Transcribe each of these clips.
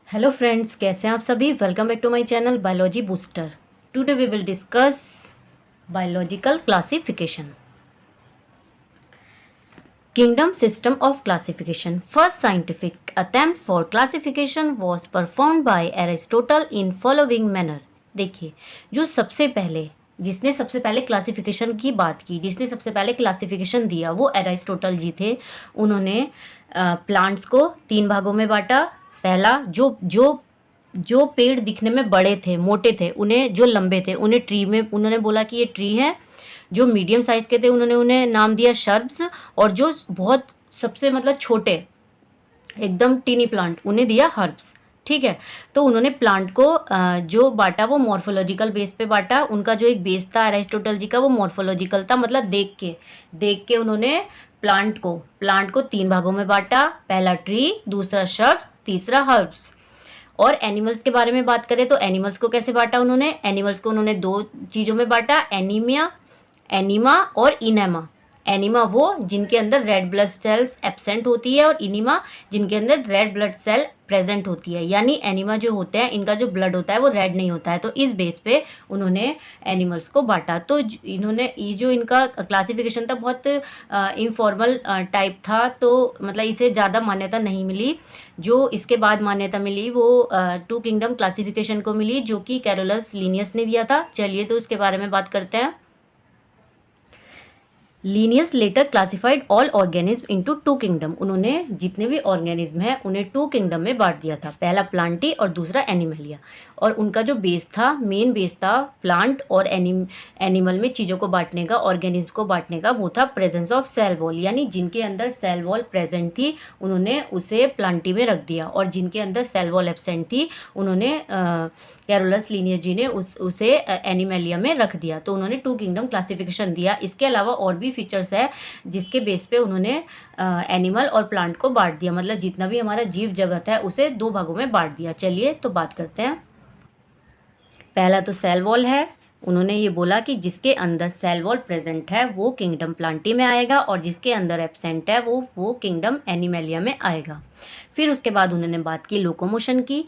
Hello friends, कैसे हैं आप सभी। Welcome back to my channel biology booster. Today we will discuss biological classification. Kingdom system of classification. First scientific attempt for classification was performed by Aristotle in following manner. देखिए, जो सबसे पहले जिसने सबसे पहले क्लासिफिकेशन की बात की, जिसने सबसे पहले क्लासिफिकेशन दिया, वो एरिस्टोटल जी थे। उन्होंने प्लांट्स को 3 भागों में बांटा। पहला, जो जो जो पेड़ दिखने में बड़े थे, मोटे थे, उन्हें, जो लंबे थे, उन्हें ट्री में उन्होंने बोला कि ये ट्री है। जो मीडियम साइज़ के थे, उन्होंने उन्हें नाम दिया शर्ब्स। और जो बहुत सबसे मतलब छोटे, एकदम टीनी प्लांट, उन्हें दिया हर्ब्स। ठीक है। तो उन्होंने प्लांट को जो बांटा वो मॉर्फोलॉजिकल बेस पे बांटा। उनका जो एक बेस था एरिस्टोटल जी का, वो मॉर्फोलॉजिकल था, मतलब देख के उन्होंने प्लांट को 3 भागों में बांटा। पहला ट्री, दूसरा शर्ब्स, तीसरा हर्ब्स। और एनिमल्स के बारे में बात करें तो एनिमल्स को कैसे बांटा उन्होंने, एनिमल्स को उन्होंने 2 चीज़ों में बांटा, एनीमा और इनेमा। एनीमा वो जिनके अंदर रेड ब्लड सेल्स एब्सेंट होती है, और इनीमा जिनके अंदर रेड ब्लड सेल प्रेजेंट होती है। यानी एनीमा जो होते हैं, इनका जो ब्लड होता है वो रेड नहीं होता है। तो इस बेस पे उन्होंने एनिमल्स को बांटा। तो इन्होंने ये जो इनका क्लासिफिकेशन था, बहुत इनफॉर्मल टाइप था, तो मतलब इसे ज़्यादा मान्यता नहीं मिली। जो इसके बाद मान्यता मिली वो 2 किंगडम क्लासिफिकेशन को मिली, जो कि कैरोलस लीनियस ने दिया था। चलिए तो उसके बारे में बात करते हैं। Linnaeus later classified all organism into 2 kingdom. उन्होंने जितने भी ऑर्गेनिज्म हैं उन्हें 2 किंगडम में बांट दिया था। पहला प्लांटी और दूसरा एनिमलिया। और उनका जो बेस था, मेन बेस था प्लांट और एनिमल में चीज़ों को बांटने का, ऑर्गेनिज्म को बांटने का, वो था प्रेजेंस ऑफ सेल वॉल। यानी जिनके अंदर सेल वॉल प्रेजेंट थी उन्होंने उसे प्लांटी में रख दिया, और जिनके अंदर सेल वॉल एब्सेंट थी उन्होंने कैरोलस लीनियस जी ने उसे एनिमलिया में रख दिया। तो उन्होंने 2 किंगडम क्लासिफिकेशन दिया। इसके अलावा और भी फीचर्स है जिसके बेस पे उन्होंने एनिमल और प्लांट को बांट दिया, मतलब जितना भी हमारा जीव जगत है उसे 2 भागों में बांट दिया। चलिए तो बात करते हैं। पहला तो सेल वॉल है। उन्होंने ये बोला कि जिसके अंदर सेल वॉल प्रेजेंट है वो किंगडम प्लांटी में आएगा, और जिसके अंदर एब्सेंट है वो किंगडम एनिमलिया में आएगा। फिर उसके बाद उन्होंने बात की लोकोमोशन की।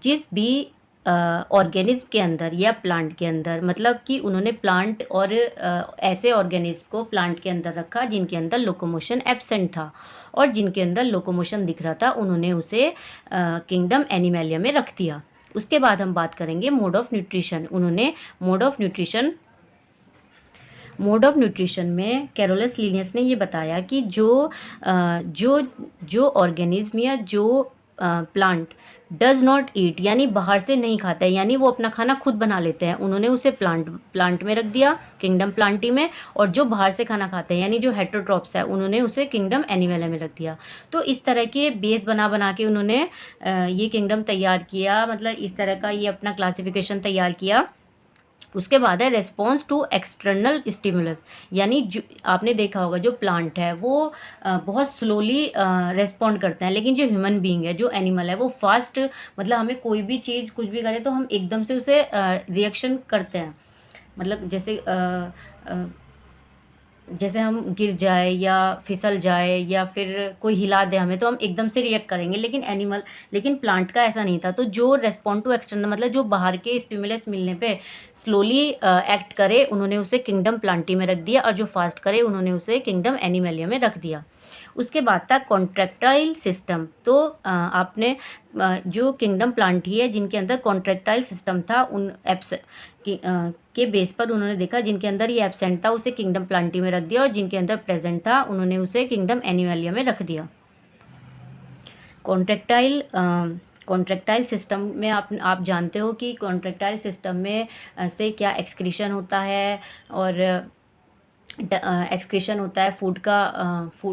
जिस भी ऑर्गेनिज्म के अंदर या प्लांट के अंदर, मतलब कि उन्होंने प्लांट और ऐसे ऑर्गेनिज्म को प्लांट के अंदर रखा जिनके अंदर लोकोमोशन एब्सेंट था, और जिनके अंदर लोकोमोशन दिख रहा था उन्होंने उसे किंगडम एनिमलिया में रख दिया। उसके बाद हम बात करेंगे मोड ऑफ न्यूट्रिशन। उन्होंने मोड ऑफ न्यूट्रिशन में कैरोलस लीनियस ने ये बताया कि जो ऑर्गेनिज्म या जो प्लांट डज नॉट ईट, यानी बाहर से नहीं खाता है, यानी वो अपना खाना खुद बना लेते हैं, उन्होंने उसे प्लांट में रख दिया, किंगडम प्लांटी में। और जो बाहर से खाना खाते हैं, यानी जो हेटेरोट्रॉप्स है, उन्होंने उसे किंगडम एनिमलिया में रख दिया। तो इस तरह के बेस बना के उन्होंने ये किंगडम तैयार किया, मतलब इस तरह का ये अपना क्लासिफिकेशन तैयार किया। उसके बाद है रेस्पॉन्स टू एक्सटर्नल स्टिमुलस। यानी जो आपने देखा होगा, जो प्लांट है वो बहुत स्लोली रेस्पॉन्ड करते हैं, लेकिन जो ह्यूमन बीइंग है, जो एनिमल है, वो फास्ट, मतलब हमें कोई भी चीज़ कुछ भी करे तो हम एकदम से उसे रिएक्शन करते हैं। मतलब जैसे हम गिर जाए या फिसल जाए या फिर कोई हिला दे हमें, तो हम एकदम से रिएक्ट करेंगे। लेकिन प्लांट का ऐसा नहीं था। तो जो रेस्पॉन्ड टू एक्सटर्नल, मतलब जो बाहर के स्टिमुलस मिलने पे स्लोली एक्ट करे, उन्होंने उसे किंगडम प्लांटी में रख दिया, और जो फास्ट करे उन्होंने उसे किंगडम एनिमलिया में रख दिया। उसके बाद था कॉन्ट्रैक्टाइल सिस्टम। तो आपने जो किंगडम प्लांटी है जिनके अंदर कॉन्ट्रैक्टाइल सिस्टम था, उन के बेस पर उन्होंने देखा जिनके अंदर ये एब्सेंट था उसे किंगडम प्लांटी में रख दिया, और जिनके अंदर प्रेजेंट था उन्होंने उसे किंगडम एनिमलिया में रख दिया। कॉन्ट्रैक्टाइल सिस्टम में आप जानते हो कि कॉन्ट्रैक्टाइल सिस्टम में से क्या एक्सक्रीशन होता है, और एक्सक्रीशन होता है फूड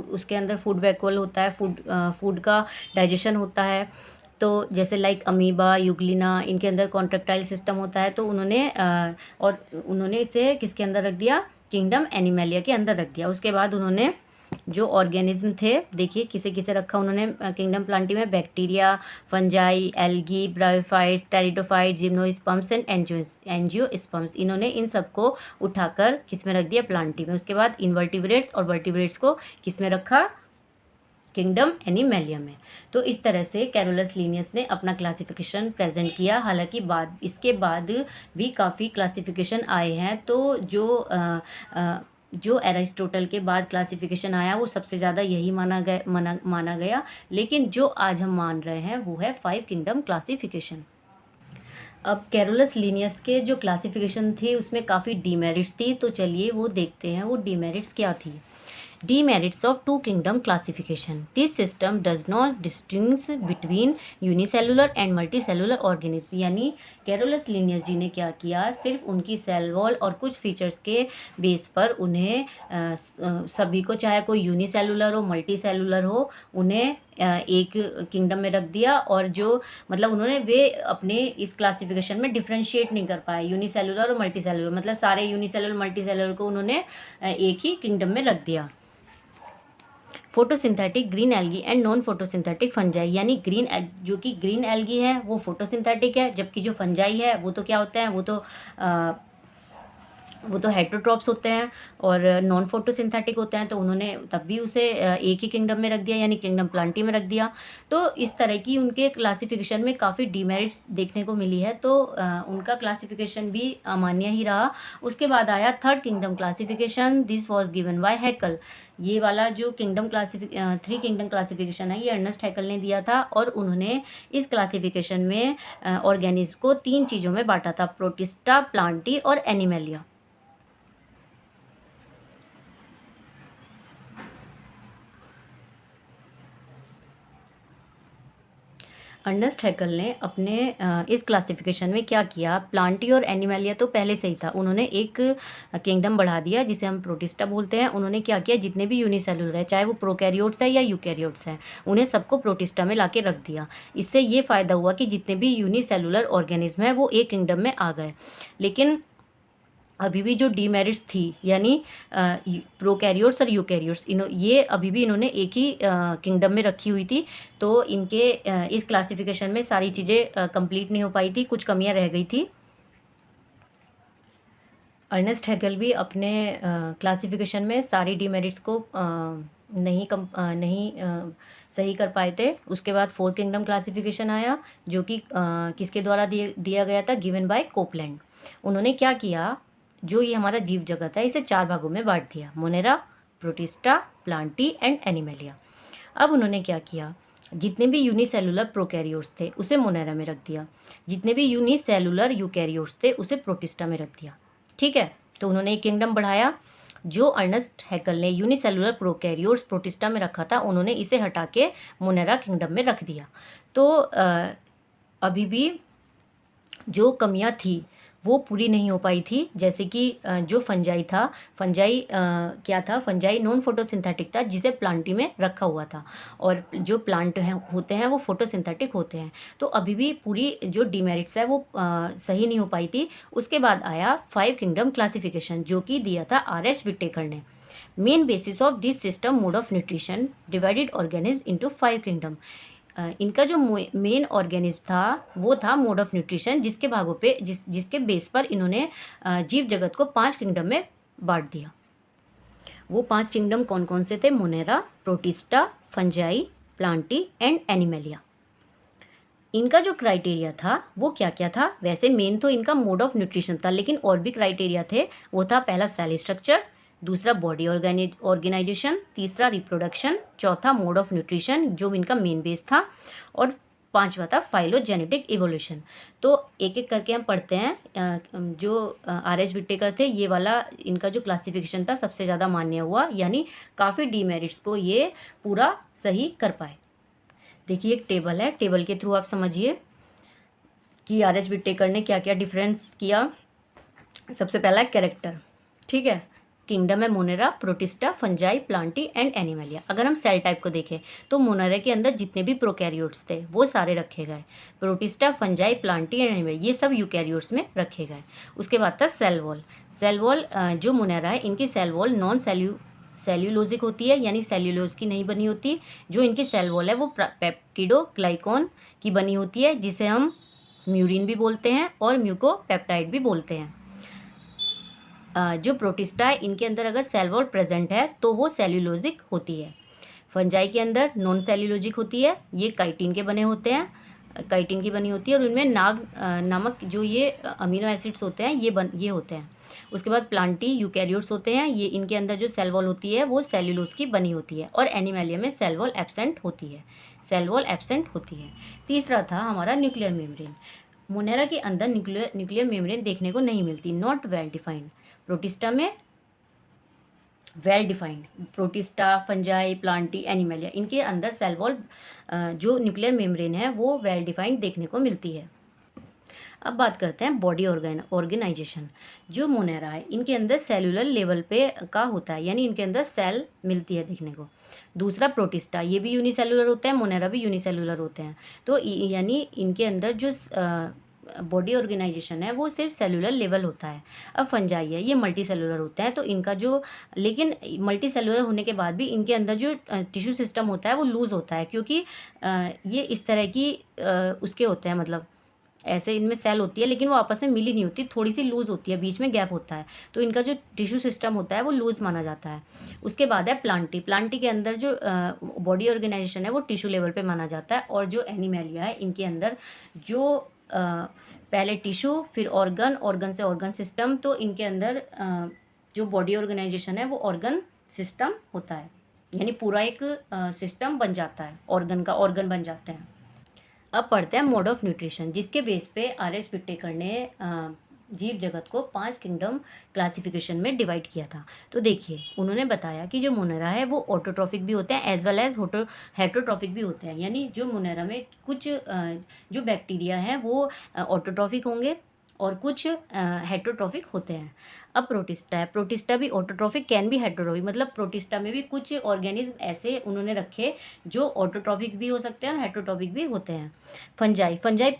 उसके अंदर फूड वैक्यूल होता है, फूड का डाइजेशन होता है। तो जैसे लाइक अमीबा, यूग्लिना, इनके अंदर कॉन्ट्रैक्टाइल सिस्टम होता है। तो उन्होंने इसे किसके अंदर रख दिया, किंगडम एनिमलिया के अंदर रख दिया। उसके बाद उन्होंने जो ऑर्गेनिज्म थे, देखिए किसे किसे रखा उन्होंने किंगडम प्लांटी में, bacteria, fungi, algae, bryophytes, pteridophytes, gymnosperms and angiosperms. इन्होंने इन सबको उठाकर किस में रख दिया, प्लांटी में। उसके बाद इनवर्टिब्रेट्स और वर्टिब्रेट्स को किस में रखा, किंगडम एनिमेलिया में। तो इस तरह से कैरोलस लिनियस ने अपना क्लासिफिकेशन प्रेजेंट किया। हालांकि इसके बाद भी काफ़ी क्लासिफिकेशन आए हैं। तो जो एरिस्टोटल के बाद क्लासिफिकेशन आया वो सबसे ज़्यादा यही माना गया। लेकिन जो आज हम मान रहे हैं वो है 5 किंगडम क्लासिफिकेशन। अब कैरोलस लिनियस के जो क्लासिफिकेशन थी उसमें काफ़ी डीमेरिट्स थी। तो चलिए वो देखते हैं वो डीमेरिट्स क्या थी। Demerits of two kingdom classification. This system does not distinguish between unicellular and multicellular organism. यानी कैरोलस लिनियस जी ने क्या किया, सिर्फ उनकी सेल वॉल और कुछ फीचर्स के बेस पर उन्हें सभी को, चाहे कोई यूनिसेलुलर हो मल्टी सेलुलर हो, उन्हें एक किंगडम में रख दिया। और जो मतलब उन्होंने वे अपने इस क्लासिफिकेशन में डिफ्रेंशिएट नहीं कर पाए यूनिसेलुलर और मल्टी सेलुलर, मतलब सारे यूनिसेलुलर मल्टी सेलुलर को उन्होंने एक ही किंगडम में रख दिया। Photosynthetic green algae and non photosynthetic fungi, यानी जो कि ग्रीन एल्गी है वो फोटोसिंथेटिक है, जबकि जो फंजाई है वो तो क्या होता है, वो तो हेटरोट्रॉप्स होते हैं और नॉन फोटोसिंथेटिक होते हैं। तो उन्होंने तब भी उसे एक ही किंगडम में रख दिया, यानी किंगडम प्लांटी में रख दिया। तो इस तरह की उनके क्लासिफिकेशन में काफ़ी डीमेरिट्स देखने को मिली है। तो उनका क्लासिफिकेशन भी अमान्य ही रहा। उसके बाद आया third kingdom classification. This was given by Haeckel. ये वाला जो थ्री किंगडम क्लासिफिकेशन है ये अर्नेस्ट हैकल ने दिया था। और उन्होंने इस क्लासिफिकेशन में ऑर्गेनिज्म को 3 चीज़ों में बांटा था, प्रोटिस्टा, प्लांटी और एनिमेलिया। अर्नेस्ट हैकल ने अपने इस क्लासिफिकेशन में क्या किया, प्लांटी और एनिमेलिया तो पहले से ही था, उन्होंने एक किंगडम बढ़ा दिया जिसे हम प्रोटिस्टा बोलते हैं। उन्होंने क्या किया, जितने भी यूनिसेलुलर है, चाहे वो प्रोकैरियोट्स है या यूकैरियोट्स हैं, उन्हें सबको प्रोटिस्टा में लाके रख दिया। इससे ये फ़ायदा हुआ कि जितने भी यूनिसेलुलर ऑर्गेनिज्म है वो एक किंगडम में आ गए। लेकिन अभी भी जो डीमेरिट्स थी, यानी प्रोकैरियोट्स और यूकैरियोट्स, ये अभी भी इन्होंने एक ही किंगडम में रखी हुई थी। तो इनके इस क्लासिफिकेशन में सारी चीज़ें कंप्लीट नहीं हो पाई थी, कुछ कमियां रह गई थी। अर्नेस्ट हैकल भी अपने क्लासिफिकेशन में सारी डीमेरिट्स को नहीं सही कर पाए थे। उसके बाद 4 किंगडम क्लासिफिकेशन आया, जो कि किसके द्वारा दिया गया था, गिवन बाय कोपलैंड। उन्होंने क्या किया, जो ये हमारा जीव जगत है इसे 4 भागों में बांट दिया, Monera, protista, Plantae and animalia. अब उन्होंने क्या किया, जितने भी यूनिसेलुलर प्रोकैरियोट्स थे उसे मोनेरा में रख दिया, जितने भी यूनिसेलुलर यूकैरियोट्स थे उसे प्रोटिस्टा में रख दिया। ठीक है, तो उन्होंने एक किंगडम बढ़ाया। जो अर्नेस्ट हैकल ने यूनिसेलुलर प्रोकैरियोट्स प्रोटिस्टा में रखा था, उन्होंने इसे हटा के मोनेरा किंगडम में रख दिया। तो अभी भी जो कमियां थी वो पूरी नहीं हो पाई थी। जैसे कि जो फंजाई था, क्या था, फंजाई नॉन फोटोसिंथेटिक था जिसे प्लांटी में रखा हुआ था, और जो प्लांट होते हैं वो फोटोसिंथेटिक होते हैं। तो अभी भी पूरी जो डीमेरिट्स है वो सही नहीं हो पाई थी। उसके बाद आया 5 किंगडम क्लासिफिकेशन, जो कि दिया था R.H. विटेकर ने। Main basis of this system mode of nutrition divided organism into 5 kingdom. इनका जो मेन ऑर्गेनिज्म था वो था मोड ऑफ न्यूट्रिशन, जिसके भागों पे जिसके बेस पर इन्होंने जीव जगत को 5 किंगडम में बांट दिया। वो 5 किंगडम कौन कौन से थे, Monera, protista, Fungi, Plantae and animalia. इनका जो क्राइटेरिया था वो क्या क्या था, वैसे मेन तो इनका मोड ऑफ न्यूट्रिशन था, लेकिन और भी क्राइटेरिया थे। वो था पहला सेल स्ट्रक्चर, दूसरा बॉडी ऑर्गेनाइजेशन, तीसरा रिप्रोडक्शन, चौथा मोड ऑफ न्यूट्रिशन जो इनका मेन बेस था, और 5वां था फाइलोजेनेटिक इवोल्यूशन। तो एक एक करके हम पढ़ते हैं। जो R.H. विटेकर थे, ये वाला इनका जो क्लासिफिकेशन था सबसे ज़्यादा मान्य हुआ, यानी काफ़ी डीमेरिट्स को ये पूरा सही कर पाए। देखिए एक टेबल है, टेबल के थ्रू आप समझिए कि R.H. विटेकर ने क्या क्या डिफरेंस किया। सबसे पहला कैरेक्टर, ठीक है, किंगडम है Monera, protista, Fungi, Plantae and animalia. अगर हम सेल टाइप को देखें तो मोनेरा के अंदर जितने भी प्रोकैरियोट्स थे वो सारे रखे गए, protista, Fungi, Plantae and animalia ये सब यूकैरियोट्स में रखे गए। उसके बाद था सेल वॉल। सेल वॉल जो मोनेरा है, इनकी सेल वॉल नॉन सेल्यूलोजिक होती है, यानी सेल्यूलोज की नहीं बनी होती। जो इनकी सेल वॉल है वो पेप्टिडोग्लाइकॉन की बनी होती है, जिसे हम म्यूरिन भी बोलते हैं और म्यूकोपेप्टाइड भी बोलते हैं। जो प्रोटिस्टा है, इनके अंदर अगर सेल वॉल प्रेजेंट है तो वो सेल्यूलोजिक होती है। फंजाई के अंदर नॉन सेल्यूलोजिक होती है, ये काइटिन के बने होते हैं, काइटिन की बनी होती है और उनमें नामक जो ये अमीनो एसिड्स होते हैं ये होते हैं। उसके बाद प्लांटी यूकैरियोट्स होते हैं, ये इनके अंदर जो सेल वॉल होती है वो सेल्यूलोज की बनी होती है और एनिमैलिया में सेल वॉल एब्सेंट होती है, सेल वॉल एब्सेंट होती है। तीसरा था हमारा न्यूक्लियर मेम्ब्रेन। मोनेरा के अंदर न्यूक्लियर मेम्ब्रेन देखने को नहीं मिलती, नॉट वेल डिफाइंड। प्रोटिस्टा में well defined, Protista, Fungi, Plantae, Animalia, इनके अंदर सेल वॉल जो न्यूक्लियर मेम्ब्रेन है वो वेल डिफाइंड देखने को मिलती है। अब बात करते हैं बॉडी ऑर्गेनाइजेशन। जो मोनेरा है इनके अंदर सेलुलर लेवल पे का होता है, यानी इनके अंदर सेल मिलती है देखने को। दूसरा प्रोटिस्टा, ये भी यूनिसेलुलर होते हैं, मोनेरा भी यूनिसेलुलर होते हैं। तो यानी इनके अंदर जो बॉडी ऑर्गेनाइजेशन है वो सिर्फ सेलुलर लेवल होता है। अब फंजाई है, ये मल्टी सेलुलर होते हैं, तो इनका जो, लेकिन मल्टी सेलुलर होने के बाद भी इनके अंदर जो टिश्यू सिस्टम होता है वो लूज़ होता है, क्योंकि ये इस तरह की उसके होते हैं, मतलब ऐसे इनमें सेल होती है लेकिन वो आपस में मिली नहीं होती, थोड़ी सी लूज़ होती है, बीच में गैप होता है, तो इनका जो टिश्यू सिस्टम होता है वो लूज़ माना जाता है। उसके बाद है प्लांटी। प्लांटी के अंदर जो बॉडी ऑर्गेनाइजेशन है वो टिश्यू लेवल पे माना जाता है। और जो एनिमैलिया है इनके अंदर जो पहले टिश्यू, फिर ऑर्गन, ऑर्गन से ऑर्गन सिस्टम, तो इनके अंदर जो बॉडी ऑर्गेनाइजेशन है वो ऑर्गन सिस्टम होता है, यानी पूरा एक सिस्टम बन जाता है, ऑर्गन का ऑर्गन बन जाते हैं। अब पढ़ते हैं मोड ऑफ न्यूट्रिशन, जिसके बेस पे R.S. विटेकर ने जीव जगत को 5 किंगडम क्लासिफिकेशन में डिवाइड किया था। तो देखिए उन्होंने बताया कि जो मोनेरा है वो ऑटोट्रॉफिक भी होते हैं एज वेल एज हेटरोट्रॉफिक भी होते हैं, यानी जो मोनेरा में कुछ जो बैक्टीरिया हैं वो ऑटोट्रॉफिक होंगे और कुछ हेटरोट्रॉफिक होते हैं। अब प्रोटिस्टा है, प्रोटिस्टा भी ऑटोट्रॉफिक कैन भी हेटरोट्रॉफिक, मतलब प्रोटिस्टा में भी कुछ ऑर्गेनिज्म ऐसे उन्होंने रखे जो ऑटोट्रॉफिक भी हो सकते हैं और हेटरोट्रॉफिक भी होते हैं। फंजाई, फंजाई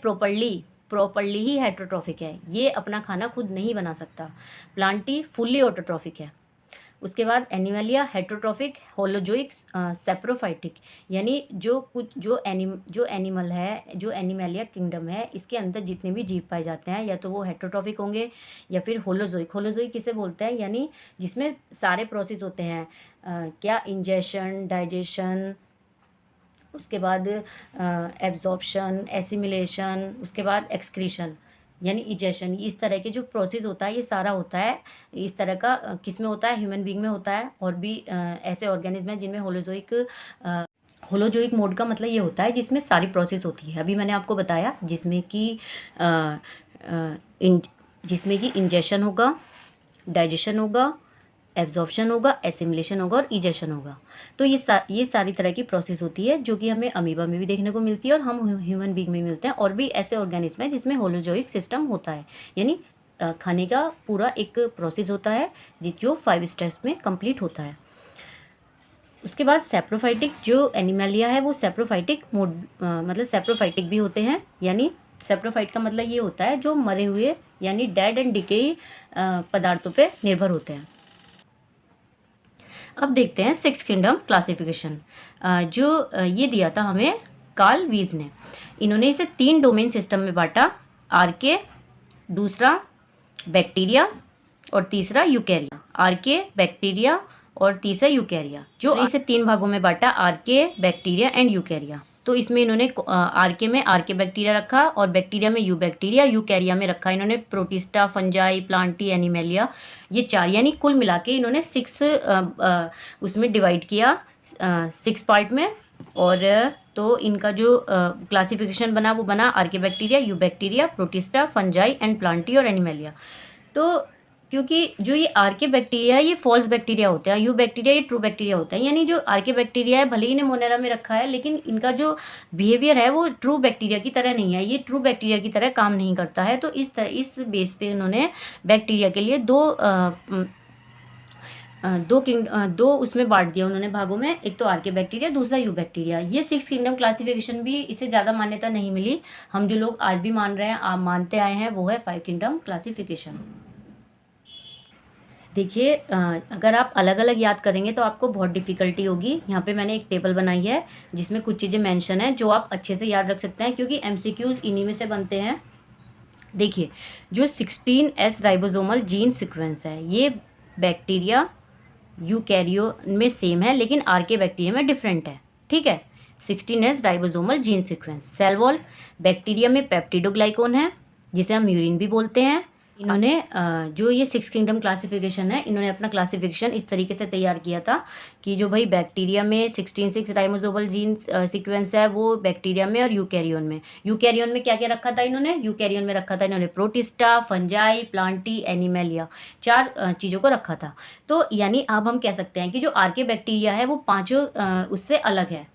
प्रॉपर्ली ही हेटरोट्रॉफिक है, ये अपना खाना खुद नहीं बना सकता। प्लांटी फुल्ली ऑटोट्रॉफिक है। उसके बाद एनिमैलिया हेटरोट्रॉफिक, होलोजोइक, सेप्रोफाइटिक, यानी जो एनिमल है, जो एनिमैलिया किंगडम है, इसके अंदर जितने भी जीव पाए जाते हैं या तो वो हेटरोट्रॉफिक होंगे या फिर होलोजोइक। होलोजोइक किसे बोलते हैं, यानी जिसमें सारे प्रोसेस होते हैं, क्या, इंजेशन, डाइजेशन, उसके बाद एब्जॉर्प्शन, एसिमिलेशन, उसके बाद एक्सक्रीशन यानी इजेशन, इस तरह के जो प्रोसेस होता है ये सारा होता है इस तरह का। किस में होता है, ह्यूमन बीइंग में होता है, और भी ऐसे ऑर्गेनिज्म हैं जिनमें होलोजोइक मोड का मतलब ये होता है जिसमें सारी प्रोसेस होती है। अभी मैंने आपको बताया जिसमें कि इंजेशन होगा, डाइजेशन होगा, एब्जॉर्प्शन होगा, एसिमिलेशन होगा और इजेशन होगा। तो ये सारी तरह की प्रोसेस होती है जो कि हमें अमीबा में भी देखने को मिलती है और हम ह्यूमन बीइंग में मिलते हैं। और भी ऐसे ऑर्गेनिज्म हैं जिसमें होलोजोइक सिस्टम होता है, यानी खाने का पूरा एक प्रोसेस होता है जो 5 स्टेप्स में कंप्लीट होता है। उसके बाद सेप्रोफाइटिक, जो एनिमैलिया है वो सेप्रोफाइटिक मोड, मतलब सेप्रोफाइटिक भी होते हैं, यानी सेप्रोफाइट का मतलब ये होता है जो मरे हुए यानी डेड एंड डिकेई पदार्थों पे निर्भर होते हैं। अब देखते हैं 6 किंगडम क्लासिफिकेशन, जो ये दिया था हमें कार्ल वीज ने। इन्होंने इसे 3 डोमेन सिस्टम में बांटा, आर्के, दूसरा बैक्टीरिया और तीसरा यूकैरिया। आर्के, बैक्टीरिया और तीसरा यूकैरिया, जो इसे 3 भागों में बांटा, आर्के, बैक्टीरिया एंड यूकैरिया। तो इसमें इन्होंने आर्के में आर्के बैक्टीरिया रखा और बैक्टीरिया में यू बैक्टीरिया, यूकैरिया में रखा इन्होंने प्रोटिस्टा, फंजाई, प्लांटी, एनिमैलिया, ये 4, यानी कुल मिला के इन्होंने 6 उसमें डिवाइड किया 6 पार्ट में। और तो इनका जो क्लासिफिकेशन बना वो बना archaebacteria, eubacteria, Protista, Fungi and Plantae और एनिमैलिया। तो क्योंकि जो ये आर्के बैक्टीरिया है ये फॉल्स बैक्टीरिया होता है, यू बैक्टीरिया ये ट्रू बैक्टीरिया होता है, यानी जो आर्के बैक्टीरिया है भले ही इन्हें मोनेरा में रखा है लेकिन इनका जो बिहेवियर है वो ट्रू बैक्टीरिया की तरह नहीं है, ये ट्रू बैक्टीरिया की तरह काम नहीं करता है। तो इस बेस पे उन्होंने बैक्टीरिया के लिए दो उसमें बांट दिया उन्होंने भागों में, एक तो आर्के बैक्टीरिया, दूसरा यू बैक्टीरिया। ये 6 किंगडम क्लासिफिकेशन भी इसे ज़्यादा मान्यता नहीं मिली, हम जो लोग आज भी मान रहे हैं, आप मानते आए हैं, वो है 5 किंगडम क्लासिफिकेशन। देखिए अगर आप अलग अलग याद करेंगे तो आपको बहुत डिफ़िकल्टी होगी। यहाँ पे मैंने एक टेबल बनाई है जिसमें कुछ चीज़ें मेंशन है जो आप अच्छे से याद रख सकते हैं क्योंकि MCQs इन्हीं में से बनते हैं। देखिए जो 16S राइबोसोमल जीन सीक्वेंस है ये बैक्टीरिया, यूकैरियोन में सेम है लेकिन आर्के बैक्टीरिया में डिफरेंट है। ठीक है, 16S ribosomal gene sequence. Cell wall, bacteria में पेप्टिडोग्लाइकोन है जिसे हम म्यूरिन भी बोलते हैं। इन्होंने जो ये 6 किंगडम क्लासिफिकेशन है, इन्होंने अपना क्लासिफिकेशन इस तरीके से तैयार किया था कि जो भाई बैक्टीरिया में 16 राइबोसोमल जीन सीक्वेंस है वो बैक्टीरिया में और यूकैरियोन में क्या क्या रखा था इन्होंने? यूकैरियोन में रखा था इन्होंने प्रोटिस्टा, फंजाई, प्लांटी, एनिमेलिया, 4 चीज़ों को रखा था। तो यानी अब हम कह सकते हैं कि जो आर्के बैक्टीरिया है वो पाँचों उससे अलग है।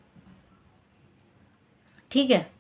ठीक है,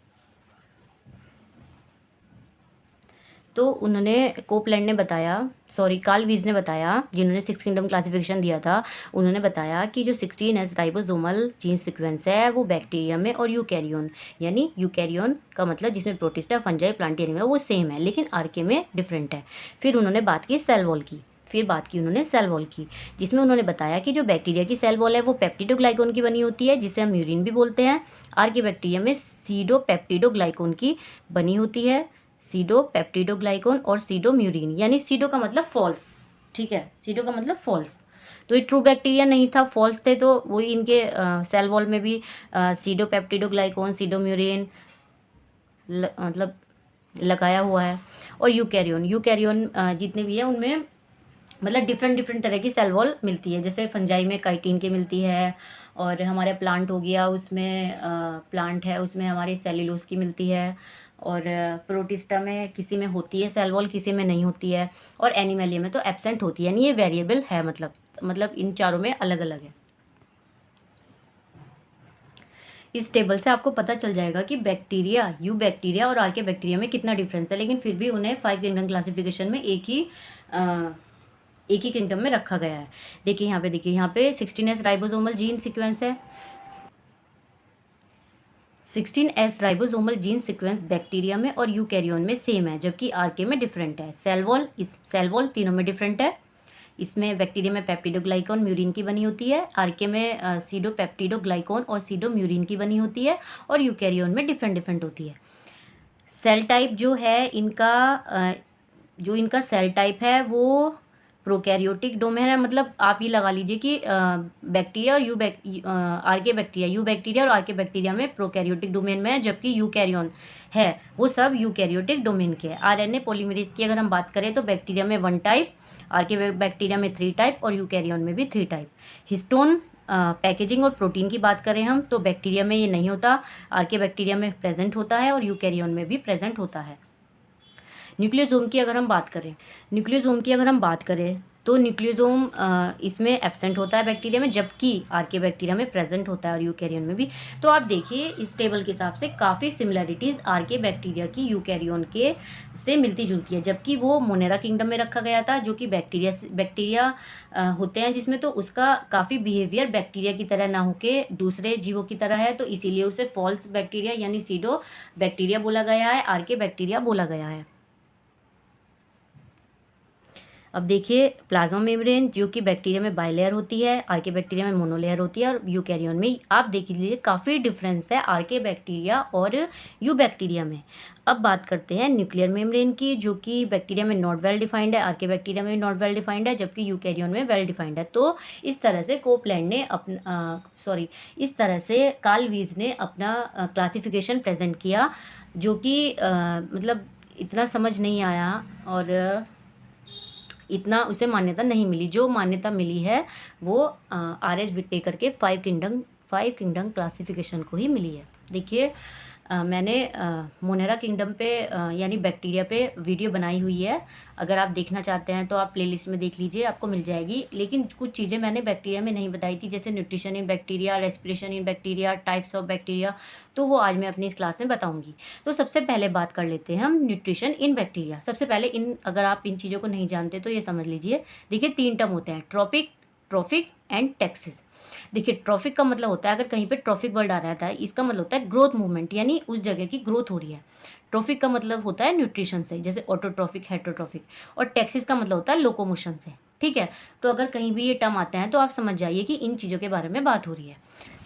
तो उन्होंने कोपलैंड ने बताया, सॉरी कार्ल वीज ने बताया, जिन्होंने 6 किंगडम क्लासिफिकेशन दिया था, उन्होंने बताया कि जो 16S राइबोसोमल जीन सीक्वेंस है वो बैक्टीरिया में और यूकैरियोन, यानी यूकैरियोन का मतलब जिसमें प्रोटिस्टा, फंजाई, प्लांटी, एनिमल, वो सेम है लेकिन आर्के में डिफरेंट है। फिर उन्होंने बात की सेल वॉल की, सेल वॉल की, जिसमें उन्होंने बताया कि जो बैक्टीरिया की सेल वॉल है वो पेप्टिडोग्लाइकोन की बनी होती है जिसे हम म्यूरिन भी बोलते हैं। आर्के बैक्टीरिया में सीडोपेप्टिडोग्लाइकोन की बनी होती है, सीडोपेप्टिडोग्लाइकोन और सीडोम्यूरिन, यानी सीडो का मतलब फॉल्स। ठीक है, सीडो का मतलब फॉल्स। तो ये ट्रू बैक्टीरिया नहीं था, फॉल्स थे, तो वही इनके सेल वॉल में भी सीडोपेप्टिडोग्लाइकोन, सीडोम्यूरिन मतलब लगाया हुआ है। और यूकैरियोन जितने भी है उनमें मतलब डिफरेंट तरह की सेल वॉल मिलती है। जैसे फंजाई में काइटिन की मिलती है, और हमारे प्लांट हो गया उसमें प्लांट है उसमें हमारी सेल्यूलोज की मिलती है, और प्रोटिस्टा में किसी में होती है सेल वॉल, किसी में नहीं होती है, और एनिमेलिया में तो एब्सेंट होती है। यानी ये वेरिएबल है, मतलब इन चारों में अलग अलग है। इस टेबल से आपको पता चल जाएगा कि बैक्टीरिया और आर्के बैक्टीरिया में कितना डिफरेंस है, लेकिन फिर भी उन्हें 5 किंगडम क्लासिफिकेशन में एक ही किंगडम में रखा गया है। देखिए यहाँ पे 16S राइबोसोमल जीन सीक्वेंस है। 16S ribosomal gene sequence bacteria में और यूकैरियोन में सेम है, जबकि आर्के में डिफरेंट है। सेल वॉल तीनों में डिफरेंट है। इसमें बैक्टीरिया में पेप्टिडोग्लाइकोन म्यूरिन की बनी होती है, आर्के में सीडोपेप्टिडोग्लाइकोन और सीडोम्यूरिन की बनी होती है, और यूकैरियोन में डिफरेंट होती है। सेल टाइप जो है इनका सेल टाइप है वो प्रोकैरियोटिक डोमेन है। मतलब आप ये लगा लीजिए कि बैक्टीरिया और आर्के बैक्टीरिया और आर्के बैक्टीरिया में प्रोकैरियोटिक डोमेन में है, जबकि यूकैरियोन है वो सब यूकैरियोटिक डोमेन के है। आरएनए पॉलीमरेज की अगर हम बात करें तो बैक्टीरिया में 1 टाइप, आर्के बैक्टीरिया में 3 टाइप और यूकैरियोन में भी 3 टाइप। हिस्टोन पैकेजिंग और प्रोटीन की बात करें हम तो बैक्टीरिया में ये नहीं होता, आर्के बैक्टीरिया में प्रेजेंट होता है और यूकैरियोन में भी प्रेजेंट होता है। न्यूक्लियोसोम की अगर हम बात करें तो न्यूक्लियोसोम इसमें एब्सेंट होता है बैक्टीरिया में, जबकि आर्के बैक्टीरिया में प्रेजेंट होता है और यूकैरियोन में भी। तो आप देखिए इस टेबल के हिसाब से काफ़ी सिमिलरिटीज़ आर्के बैक्टीरिया की यूकैरियोन के से मिलती जुलती है, जबकि वो मोनेरा किंगडम में रखा गया था जो कि बैक्टीरिया होते हैं जिसमें, तो उसका काफ़ी बिहेवियर बैक्टीरिया की तरह ना होके दूसरे जीवों की तरह है, तो इसीलिए उसे फॉल्स बैक्टीरिया यानी सीडो बैक्टीरिया बोला गया है, आर्के बैक्टीरिया बोला गया है। अब देखिए प्लाज्मा मेम्ब्रेन जो कि बैक्टीरिया में बाइलेयर होती है, आर्के बैक्टीरिया में मोनोलेयर होती है, और यूकैरियोन में आप देख लीजिए काफ़ी डिफरेंस है आर्के बैक्टीरिया और यू बैक्टीरिया में। अब बात करते हैं न्यूक्लियर मेम्ब्रेन की, जो कि बैक्टीरिया में नॉट वेल डिफाइंड है, आर्के बैक्टीरिया में नॉट वेल डिफाइंड है, जबकि यूकैरियोन में वेल डिफाइंड है। तो इस तरह से कोपलैंड ने इस तरह से कार्ल वीज ने अपना क्लासिफिकेशन प्रेजेंट किया, जो कि मतलब इतना समझ नहीं आया और इतना उसे मान्यता नहीं मिली। जो मान्यता मिली है वो R.H. विटेकर के 5 किंगडम क्लासिफिकेशन को ही मिली है। देखिए मैंने मोनेरा किंगडम पे यानी बैक्टीरिया पे वीडियो बनाई हुई है, अगर आप देखना चाहते हैं तो आप प्लेलिस्ट में देख लीजिए, आपको मिल जाएगी। लेकिन कुछ चीज़ें मैंने बैक्टीरिया में नहीं बताई थी, जैसे nutrition in bacteria, respiration in bacteria, types of bacteria, तो वो आज मैं अपनी इस क्लास में बताऊंगी। तो सबसे पहले बात कर लेते हैं हम न्यूट्रिशन इन बैक्टीरिया। सबसे पहले अगर आप इन चीज़ों को नहीं जानते तो ये समझ लीजिए। देखिए 3 टर्म होते हैं, ट्रॉफिक एंड टैक्सिस। देखिए ट्रॉफिक का मतलब होता है, अगर कहीं पे ट्रॉफिक वर्ड आ रहा था इसका मतलब होता है ग्रोथ मूवमेंट, यानी उस जगह की ग्रोथ हो रही है। ट्रॉफिक का मतलब होता है न्यूट्रिशन से, जैसे ऑटोट्रॉफिक, हेटरोट्रॉफिक, और टैक्सिस का मतलब होता है लोकोमोशन से। ठीक है, तो अगर कहीं भी ये टर्म आते हैं तो आप समझ जाइए कि इन चीज़ों के बारे में बात हो रही है।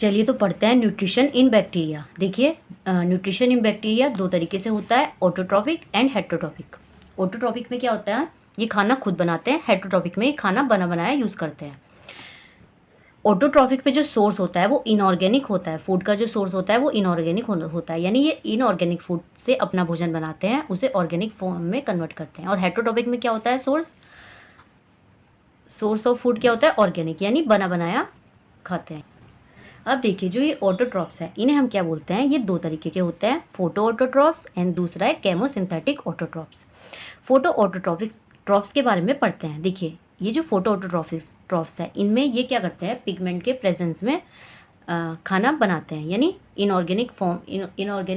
चलिए तो पढ़ते हैं न्यूट्रिशन इन बैक्टीरिया। देखिए न्यूट्रिशन इन बैक्टीरिया 2 तरीके से होता है, ऑटोट्रॉफिक एंड हेटरोट्रॉफिक। ऑटोट्रॉफिक में क्या होता है, ये खाना खुद बनाते हैं, हेटरोट्रॉफिक में खाना बना बनाया यूज़ करते हैं। ऑटोट्रॉफिक पे जो सोर्स होता है वो इनऑर्गेनिक होता है, फूड का जो सोर्स होता है वो इनऑर्गेनिक होता है, यानी ये इनऑर्गेनिक फूड से अपना भोजन बनाते हैं, उसे ऑर्गेनिक फॉर्म में कन्वर्ट करते हैं। और हेटरोट्रॉफिक में क्या होता है, सोर्स ऑफ फूड क्या होता है, ऑर्गेनिक, यानी बना बनाया खाते हैं। अब देखिए जो ये ऑटोट्रॉप्स है इन्हें हम क्या बोलते हैं, ये दो तरीके के होते हैं, फोटो ऑटोट्रॉप्स एंड दूसरा है chemosynthetic autotrophs. Photo autotrophic trophs के बारे में पढ़ते हैं। देखिए ये जो फोटो ऑटोट्रॉप्स है इनमें ये क्या करते हैं, पिगमेंट के प्रेजेंस में खाना बनाते हैं, यानी इनऑर्गेनिक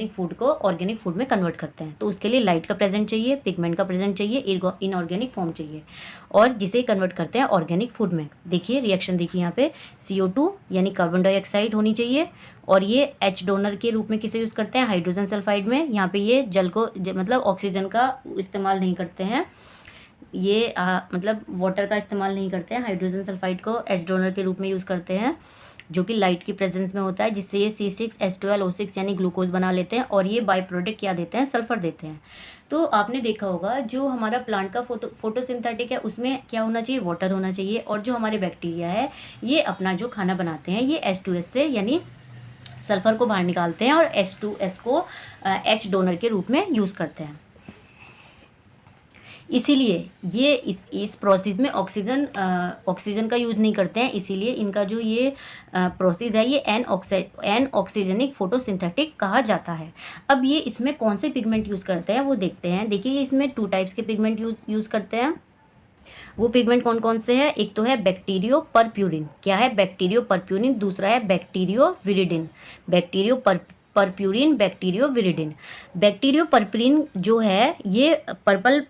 फूड को ऑर्गेनिक फूड में कन्वर्ट करते हैं। तो उसके लिए लाइट का प्रेजेंट चाहिए, पिगमेंट का प्रेजेंट चाहिए, इनऑर्गेनिक फॉर्म चाहिए, और जिसे कन्वर्ट करते हैं ऑर्गेनिक फूड में। देखिए रिएक्शन देखिए यहाँ पे CO2 यानी कार्बन डाइऑक्साइड होनी चाहिए, और ये H डोनर के रूप में किसे यूज़ करते हैं, हाइड्रोजन सल्फाइड में। यहाँ पे ये जल को मतलब ऑक्सीजन का इस्तेमाल नहीं करते हैं, ये मतलब वाटर का इस्तेमाल नहीं करते हैं, हाइड्रोजन सल्फाइड को H डोनर के रूप में यूज़ करते हैं, जो कि लाइट की प्रेजेंस में होता है, जिससे ये C6H12O6 यानी ग्लूकोज बना लेते हैं, और ये बाई प्रोडक्ट क्या देते हैं, सल्फर देते हैं। तो आपने देखा होगा जो हमारा प्लांट का फोटोसिंथेटिक है उसमें क्या होना चाहिए, वाटर होना चाहिए, और जो हमारे बैक्टीरिया है ये अपना जो खाना बनाते हैं ये H2S से यानी सल्फर को बाहर निकालते हैं, और H2S को H डोनर के रूप में यूज़ करते हैं। इसीलिए ये इस प्रोसेस में ऑक्सीजन का यूज़ नहीं करते हैं, इसीलिए इनका जो ये प्रोसेस है ये एन ऑक्सीजनिक फोटोसिंथेटिक कहा जाता है। अब ये इसमें कौन से पिगमेंट यूज़ करते हैं वो देखते हैं। देखिए इसमें 2 टाइप्स के पिगमेंट यूज़ करते हैं। वो पिगमेंट कौन कौन से हैं, एक तो है बैक्टीरियो परप्यूरिन। क्या है, बैक्टीरियो परप्यूरिन। दूसरा है बैक्टीरियो विरिडिन। परप्यूरिन, बैक्टीरियो विरिडिन। बैक्टीरियो परप्यूरिन जो है ये पर्पल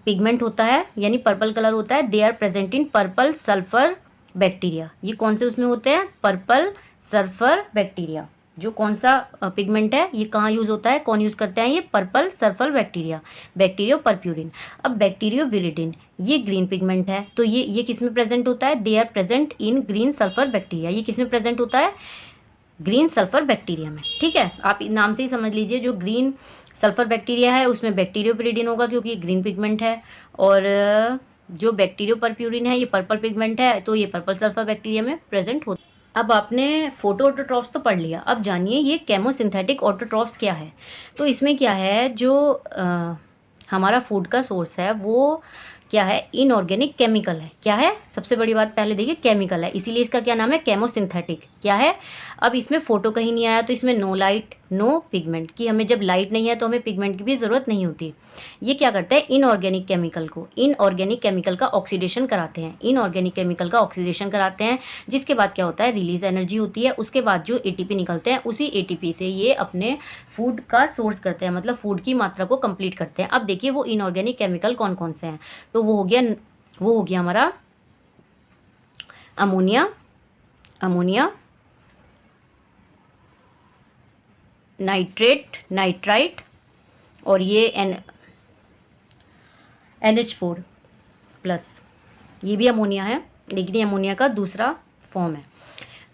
पिगमेंट होता है, यानी पर्पल कलर होता है। They are present in purple sulphur bacteria. ये कौन से उसमें होते हैं, पर्पल सल्फर बैक्टीरिया। जो कौन सा पिगमेंट है ये कहाँ यूज़ होता है, कौन यूज़ करते हैं, ये पर्पल सल्फर बैक्टीरिया, बैक्टीरियो परप्यूरिन। अब बैक्टीरियो विरिडिन ये ग्रीन पिगमेंट है, तो ये किस में प्रेजेंट होता है, they are present in green sulphur bacteria. ये किस में प्रेजेंट होता है, ग्रीन सल्फर बैक्टीरिया में। ठीक है, आप नाम से ही समझ लीजिए जो ग्रीन सल्फर बैक्टीरिया है उसमें बैक्टीरियो पिरिडिन होगा क्योंकि ये ग्रीन पिगमेंट है, और जो बैक्टीरियो परप्यूरिन है ये पर्पल पिगमेंट है, तो ये पर्पल सल्फर बैक्टीरिया में प्रेजेंट होता है। अब आपने फोटो ऑटोट्रॉफ्स तो पढ़ लिया, अब जानिए ये केमोसिंथेटिक ऑटोट्रॉफ्स क्या है। तो इसमें क्या है, जो हमारा फूड का सोर्स है वो क्या है, इनऑर्गेनिक केमिकल है। क्या है, सबसे बड़ी बात पहले देखिए केमिकल है, इसीलिए इसका क्या नाम है, केमोसिंथेटिक। क्या है, अब इसमें फोटो कहीं नहीं आया तो इसमें नो लाइट नो पिगमेंट, कि हमें जब लाइट नहीं है तो हमें पिगमेंट की भी ज़रूरत नहीं होती। ये क्या करते हैं, इनऑर्गेनिक केमिकल का ऑक्सीडेशन कराते हैं, इनऑर्गेनिक केमिकल का ऑक्सीडेशन कराते हैं, जिसके बाद क्या होता है, रिलीज एनर्जी होती है। उसके बाद जो ATP निकलते हैं उसी ATP से ये अपने फूड का सोर्स करते हैं, मतलब फूड की मात्रा को कंप्लीट करते हैं। अब देखिए वो इनऑर्गेनिक केमिकल कौन कौन से हैं, तो वो हो गया हमारा अमोनिया, नाइट्राइट, और ये NH4 प्लस, ये भी अमोनिया है लेकिन ये अमोनिया का दूसरा फॉर्म है।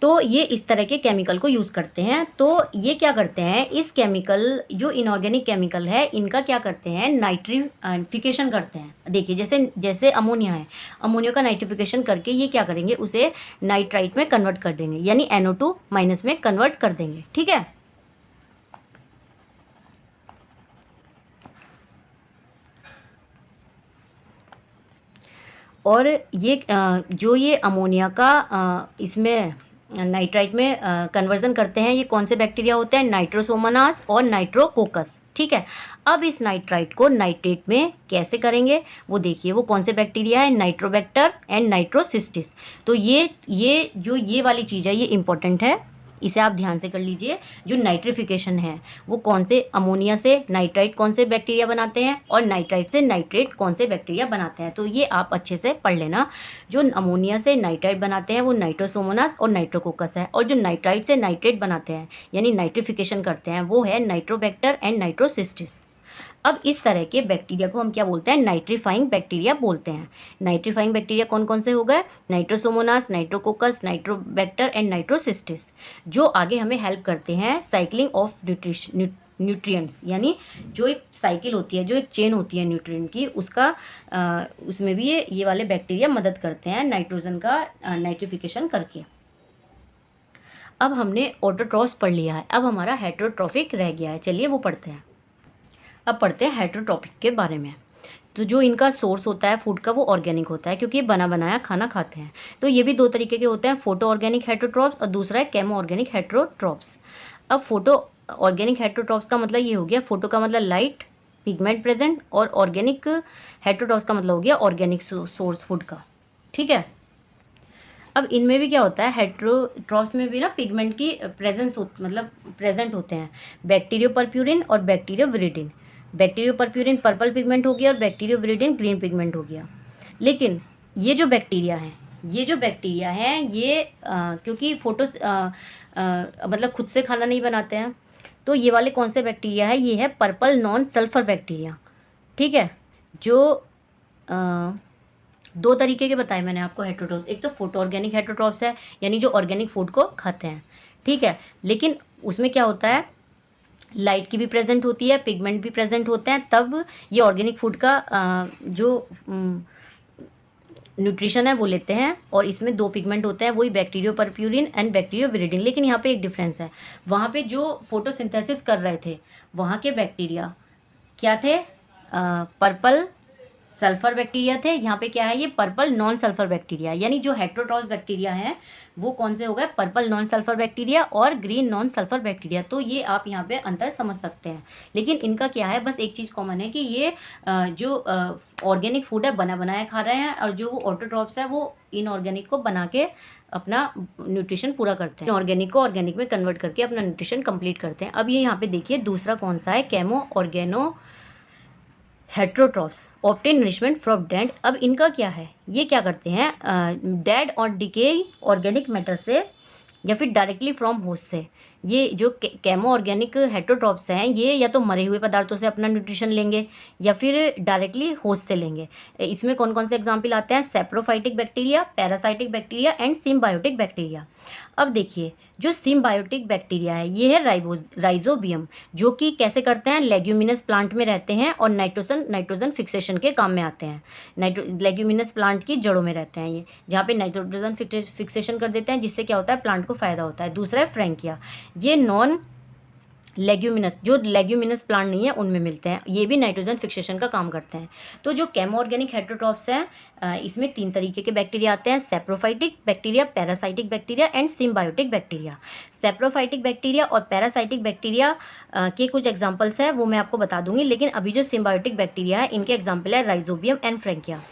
तो ये इस तरह के केमिकल को यूज़ करते हैं। तो ये क्या करते हैं, इस केमिकल जो इनऑर्गेनिक केमिकल है इनका क्या करते हैं, नाइट्रिफिकेशन करते हैं। देखिए जैसे अमोनिया है, अमोनिया का नाइट्रिफिकेशन करके ये क्या करेंगे, उसे नाइट्राइट में कन्वर्ट कर देंगे, यानी NO2 माइनस में कन्वर्ट कर देंगे। ठीक है, और ये जो ये अमोनिया का इसमें नाइट्राइट में कन्वर्जन करते हैं, ये कौन से बैक्टीरिया होते हैं, नाइट्रोसोमोनास और नाइट्रोकोकस। ठीक है, अब इस नाइट्राइट को नाइट्रेट में कैसे करेंगे वो देखिए, वो कौन से बैक्टीरिया है, नाइट्रोबैक्टर एंड नाइट्रोसिस्टिस। तो ये वाली चीज़ है, ये इंपॉर्टेंट है, इसे आप ध्यान से कर लीजिए। जो नाइट्रिफिकेशन है वो कौन से, अमोनिया से नाइट्राइट कौन से बैक्टीरिया बनाते हैं, और नाइट्राइट से नाइट्रेट कौन से बैक्टीरिया बनाते हैं। तो ये आप अच्छे से पढ़ लेना। जो अमोनिया से नाइट्राइट बनाते हैं वो नाइट्रोसोमोनास और नाइट्रोकोकस है, और जो नाइट्राइट से नाइट्रेट बनाते हैं यानी नाइट्रिफिकेशन करते हैं वो है नाइट्रोबैक्टर एंड नाइट्रोसिस्टिस। अब इस तरह के बैक्टीरिया को हम क्या बोलते हैं, नाइट्रीफाइंग बैक्टीरिया बोलते हैं। नाइट्रीफाइंग बैक्टीरिया कौन कौन से हो गए, नाइट्रोसोमोनास, नाइट्रोकोकस, नाइट्रोबैक्टर एंड नाइट्रोसिस्टिस, जो आगे हमें हेल्प करते हैं साइक्लिंग ऑफ न्यूट्रिएंट्स, यानी जो एक साइकिल होती है, जो एक चेन होती है न्यूट्रिएंट की, उसमें भी ये वाले बैक्टीरिया मदद करते हैं नाइट्रोजन का नाइट्रिफिकेशन करके। अब हमने ऑटोट्रॉफ्स पढ़ लिया है, अब हमारा हेटेरोट्रॉफिक रह गया है। चलिए वो पढ़ते हैं। अब पढ़ते हैं हेटेरोट्रॉफिक के बारे में। तो जो इनका सोर्स होता है फूड का वो ऑर्गेनिक होता है, क्योंकि ये बना बनाया खाना खाते हैं। तो ये भी दो तरीके के होते हैं, फोटो ऑर्गेनिक हेटेरोट्रॉफ्स और दूसरा है केमो ऑर्गेनिक हेटेरोट्रॉफ्स। अब फोटो ऑर्गेनिक हेटेरोट्रॉफ्स का मतलब ये हो गया, फोटो का मतलब लाइट पिगमेंट प्रेजेंट, और ऑर्गेनिक हेटेरोट्रॉफ्स का मतलब हो गया ऑर्गेनिक सोर्स फूड का। ठीक है। अब इनमें भी क्या होता है, हेटेरोट्रॉफ्स में भी ना पिगमेंट की प्रेजेंस मतलब प्रेजेंट होते हैं, बैक्टीरियोपर्प्यूरिन और बैक्टीरियोविरिडिन। बैक्टीरियोपर्प्यूरिन पर्पल पिगमेंट हो गया और बैक्टीरियोविरिडिन ग्रीन पिगमेंट हो गया। लेकिन ये जो बैक्टीरिया हैं ये क्योंकि मतलब खुद से खाना नहीं बनाते हैं, तो ये वाले कौन से बैक्टीरिया है, ये है पर्पल नॉन सल्फर बैक्टीरिया। ठीक है। जो दो तरीके के बताए मैंने आपको हेटेरोट्रॉफ्स, एक तो फोटो ऑर्गेनिक हेटेरोट्रॉफ्स है, यानी जो ऑर्गेनिक फूड को खाते हैं। ठीक है। लेकिन उसमें क्या होता है, लाइट की भी प्रेजेंट होती है, पिगमेंट भी प्रेजेंट होते हैं, तब ये ऑर्गेनिक फूड का जो न्यूट्रिशन है वो लेते हैं। और इसमें दो पिगमेंट होते हैं, वही बैक्टीरियोपर्प्यूरिन एंड बैक्टीरियोविरिडिन। लेकिन यहाँ पे एक डिफरेंस है, वहाँ पे जो फोटोसिंथेसिस कर रहे थे वहाँ के बैक्टीरिया क्या थे, पर्पल सल्फर बैक्टीरिया थे। यहाँ पे क्या है, ये पर्पल नॉन सल्फर बैक्टीरिया, यानी जो हेटेरोट्रॉफ्स बैक्टीरिया हैं वो कौन से हो गए, पर्पल नॉन सल्फर बैक्टीरिया और ग्रीन नॉन सल्फर बैक्टीरिया। तो ये आप यहाँ पे अंतर समझ सकते हैं। लेकिन इनका क्या है, बस एक चीज़ कॉमन है कि ये जो ऑर्गेनिक फूड है बना बनाया खा रहे हैं, और जो वो ऑटोट्रॉफ्स है वो इनऑर्गेनिक को बना के अपना न्यूट्रिशन पूरा करते हैं, इनऑर्गेनिक को ऑर्गेनिक में कन्वर्ट करके अपना न्यूट्रिशन कंप्लीट करते हैं। अब ये यहाँ पे देखिए दूसरा कौन सा है, chemoorganoheterotrophs obtain nourishment from dead. अब इनका क्या है, ये क्या करते हैं, डेड और डिके ऑर्गेनिक मैटर से या फिर डायरेक्टली फ्रॉम होस्ट से। ये जो केमो ऑर्गेनिक हेटेरोट्रॉफ्स हैं ये या तो मरे हुए पदार्थों से अपना न्यूट्रिशन लेंगे या फिर डायरेक्टली होस्ट से लेंगे। इसमें कौन कौन से एग्जाम्पल आते हैं, saprophytic bacteria, parasitic bacteria and symbiotic bacteria. अब देखिए जो सिम्बायोटिक बैक्टीरिया है ये है राइजोबियम, जो कि कैसे करते हैं, लेग्यूमिनस प्लांट में रहते हैं और नाइट्रोजन फिक्सेशन के काम में आते हैं। लेग्यूमिनस प्लांट की जड़ों में रहते हैं ये, जहाँ पे नाइट्रोजन फिक्सेशन कर देते हैं, जिससे क्या होता है, प्लांट को फायदा होता है। दूसरा है फ्रैंकिया, ये नॉन लेग्यूमिनस, जो लेग्यूमिनस प्लांट नहीं है उनमें मिलते हैं, ये भी नाइट्रोजन फिक्सेशन का काम करते हैं। तो जो केमो ऑर्गेनिक हेटेरोट्रॉफ्स हैं इसमें तीन तरीके के बैक्टीरिया आते हैं, saprophytic bacteria, parasitic bacteria and symbiotic bacteria. Saprophytic bacteria और पैरासाइटिक बैक्टीरिया के कुछ एग्जाम्पल्स हैं वो मैं आपको बता दूंगी, लेकिन अभी जो सिम्बायोटिक बैक्टीरिया है इनके एग्जाम्पल है राइजोबियम एंड फ्रैंकिया।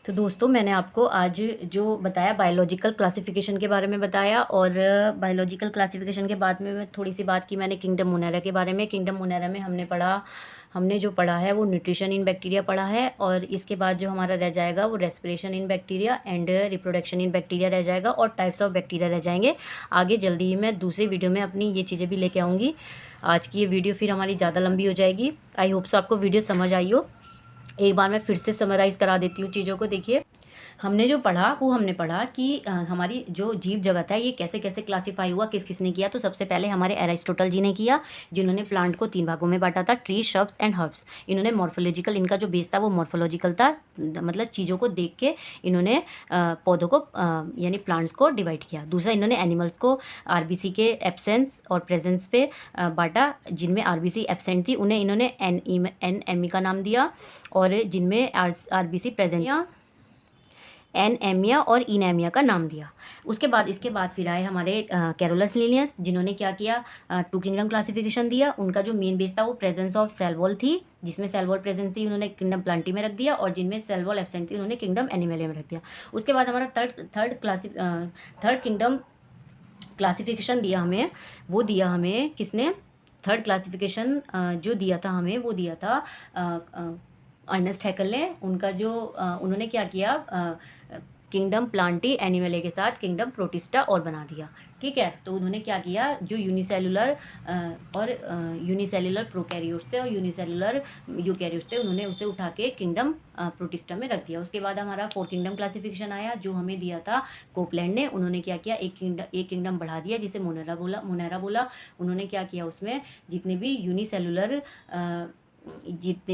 तो दोस्तों मैंने आपको आज जो बताया बायोलॉजिकल क्लासिफिकेशन के बारे में बताया, और बायोलॉजिकल क्लासिफिकेशन के बाद में मैं थोड़ी सी बात की मैंने किंगडम मोनेरा के बारे में। किंगडम मोनेरा में हमने जो पढ़ा है वो न्यूट्रिशन इन बैक्टीरिया पढ़ा है, और इसके बाद जो हमारा रह जाएगा वो respiration in bacteria and reproduction in bacteria रह जाएगा, और टाइप्स ऑफ बैक्टीरिया रह जाएंगे। आगे जल्दी ही मैं दूसरी वीडियो में अपनी ये चीज़ें भी लेके आऊँगी। आज की ये वीडियो फिर हमारी ज़्यादा लंबी हो जाएगी। आई होप सो आपको वीडियो समझ आई हो। एक बार मैं फिर से समराइज़ करा देती हूँ चीज़ों को। देखिए हमने जो पढ़ा वो हमने पढ़ा कि हमारी जो जीव जगत है ये कैसे कैसे क्लासीफाई हुआ, किस किसने किया। तो सबसे पहले हमारे एरिस्टोटल जी ने किया, जिन्होंने प्लांट को 3 भागों में बांटा था, ट्री, श्रब्स एंड हर्ब्स। इन्होंने मॉर्फोलॉजिकल, इनका जो बेस था वो मॉर्फोलॉजिकल था, मतलब चीज़ों को देख के इन्होंने पौधों को यानी प्लांट्स को डिवाइड किया। दूसरा इन्होंने एनिमल्स को आरबीसी के एब्सेंस और प्रेजेंस पे बांटा, जिनमें आरबीसी एब्सेंट थी उन्हें इन्होंने एनएमी का नाम दिया, और जिनमें आरबीसी प्रेजेंट या एनेमिया और इनेमिया का नाम दिया। इसके बाद फिर आए हमारे कैरोलस लिनियस, जिन्होंने क्या किया, 2 किंगडम क्लासिफिकेशन दिया। उनका जो मेन बेस था वो प्रेजेंस ऑफ सेल वॉल थी, जिसमें सेल वॉल प्रेजेंट थी उन्होंने किंगडम प्लांटी में रख दिया, और जिनमें सेल वॉल एब्सेंट थी उन्होंने किंगडम एनिमलिया में रख दिया। उसके बाद हमारा थर्ड किंगडम क्लासिफिकेशन दिया हमें, वो दिया हमें किसने, थर्ड क्लासिफिकेशन जो दिया था हमें वो दिया था अर्नेस्ट हैकल ने। उनका जो उन्होंने क्या किया, किंगडम प्लांटी एनिमले के साथ किंगडम प्रोटिस्टा और बना दिया। ठीक है। तो उन्होंने क्या किया, जो यूनिसेलुलर प्रोकैरियोट्स थे और यूनिसेलुलर यूकैरियोट्स थे, उन्होंने उसे उठा के किंगडम प्रोटिस्टा में रख दिया। उसके बाद हमारा 4 किंगडम क्लासिफिकेशन आया, जो हमें दिया था कोपलैंड ने। उन्होंने क्या किया, एक किंगडम बढ़ा दिया जिसे मोनेरा बोला। उन्होंने क्या किया, उसमें जितने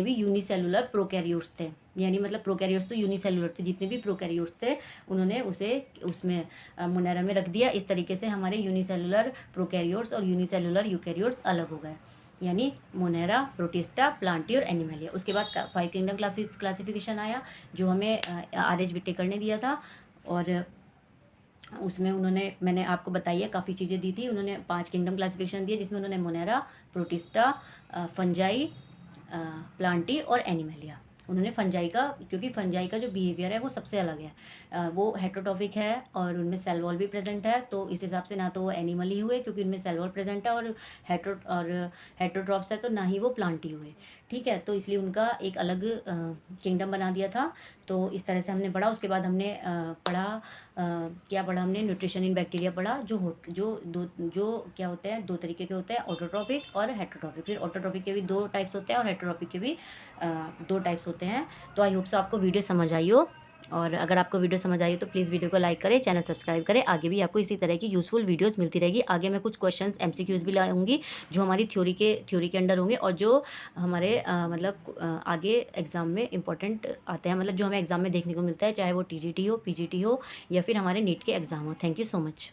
भी यूनिसेलुलर प्रोकैरियोट्स थे यानी मतलब प्रोकैरियोट्स तो यूनिसेलुलर थे, जितने भी प्रोकैरियोट्स थे उन्होंने उसे उसमें मोनेरा में रख दिया। इस तरीके से हमारे यूनिसेलुलर प्रोकैरियोट्स और यूनिसेलुलर यूकैरियोट्स अलग हो गए, यानी मोनेरा, प्रोटिस्टा, प्लांटी और एनिमलिया। उसके बाद 5 किंगडम क्लासिफिकेशन आया जो हमें R.H. विटेकर ने दिया था, और उसमें मैंने आपको बताई है, काफ़ी चीज़ें दी थी। उन्होंने 5 किंगडम क्लासिफिकेशन दिए जिसमें उन्होंने मोनेरा, प्रोटिस्टा, फंजाई, प्लांटी और एनिमलिया। उन्होंने फंजाई का, क्योंकि फंजाई का जो बिहेवियर है वो सबसे अलग है, वो हेट्रोट्रॉफिक है और उनमें सेल वॉल भी प्रेजेंट है, तो इस हिसाब से ना तो वो एनिमल ही हुए क्योंकि उनमें सेल वॉल प्रेजेंट है, और हेट्रोट्रॉप्स है तो ना ही वो प्लांटी हुए। ठीक है, तो इसलिए उनका एक अलग किंगडम बना दिया था। तो इस तरह से हमने पढ़ा। उसके बाद हमने क्या पढ़ा हमने, न्यूट्रिशन इन बैक्टीरिया पढ़ा, जो क्या होते हैं, 2 तरीके के होते हैं, ऑटोट्रॉपिक और हेट्रोट्रॉपिक। फिर ऑटोट्रॉपिक के भी 2 टाइप्स होते हैं और हेट्रोट्रॉपिक के भी 2 टाइप्स होते हैं। तो आई होप सो आपको वीडियो समझ आई हो, और अगर आपको वीडियो समझ आई हो तो प्लीज़ वीडियो को लाइक करें, चैनल सब्सक्राइब करें। आगे भी आपको इसी तरह की यूज़फुल वीडियोस मिलती रहेगी। आगे मैं कुछ क्वेश्चंस MCQs भी लाऊंगी जो हमारी थ्योरी के अंडर होंगे, और जो हमारे आगे एग्ज़ाम में इंपॉर्टेंट आते हैं, मतलब जो हमें एग्ज़ाम में देखने को मिलता है, चाहे वो TGT हो, PGT हो या फिर हमारे नीट के एग्ज़ाम हो। Thank you so much.